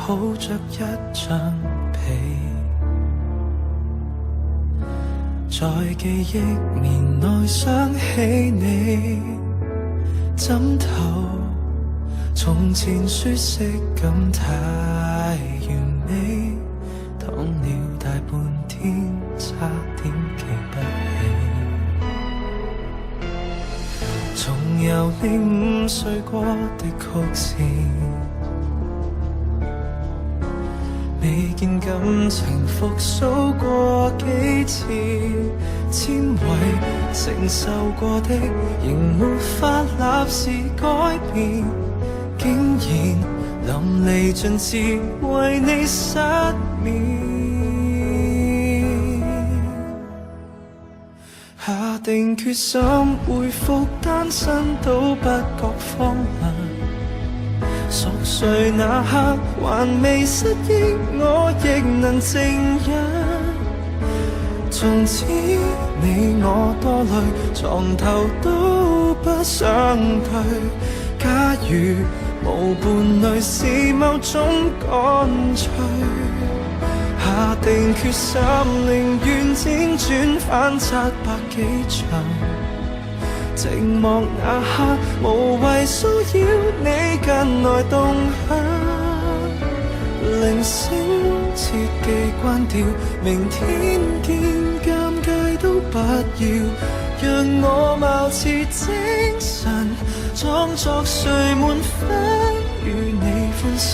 抱着一張被，在記憶棉內想起你，枕頭從前舒適感太完美，躺了大半天，差點記不起。重遊你5歲過的曲線，未見感情復甦過幾次，纖維承受過的，仍沒法立時改變，竟然淋漓盡致為你失眠。下定決心恢復單身都不覺荒涼，熟睡那刻還未失憶，我亦能靜忍。從此你我多累，床頭都不想退。假如無伴侶是某種乾脆，下定決心寧願輾轉反側百幾場，寂寞那刻無謂騷擾你近來動向，鈴聲切記關掉，明天見，尷尬都不要，讓我貌似精神，裝作睡滿分與你歡笑。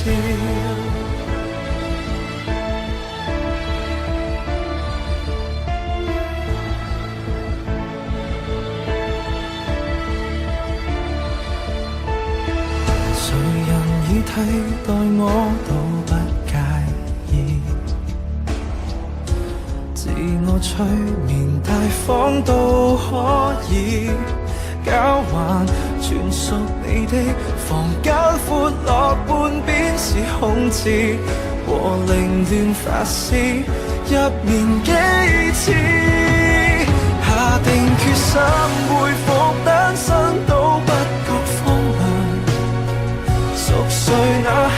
替代我都不介意，自我催眠大方都可以，交還全屬你的房間，闊落半邊是空置，和凌亂發洩入眠幾次，下定決心恢復單身都不覺荒涼，熟睡那刻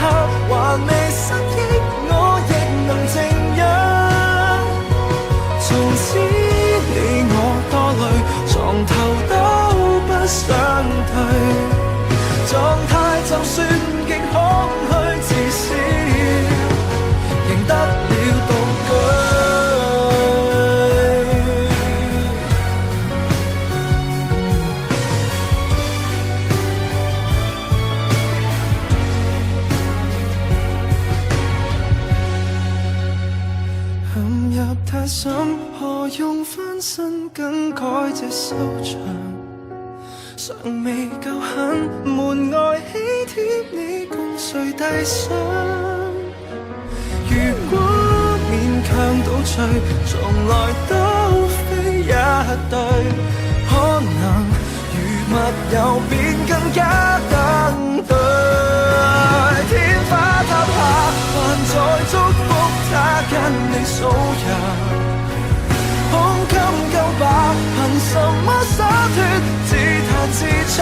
還未失憶，我亦能靜忍。從此你我多累，床頭都不想退，狀態就算極空虛，至少贏得了獨居。太深，何用翻身更改這收場？尚未夠狠，門外喜帖你共誰遞上？如果勉強倒退，從來都非一對，可能如密友便更加登對。天花塌下，還在祝福他跟你數日。胸襟夠白，憑什麼灑脫？自彈自唱。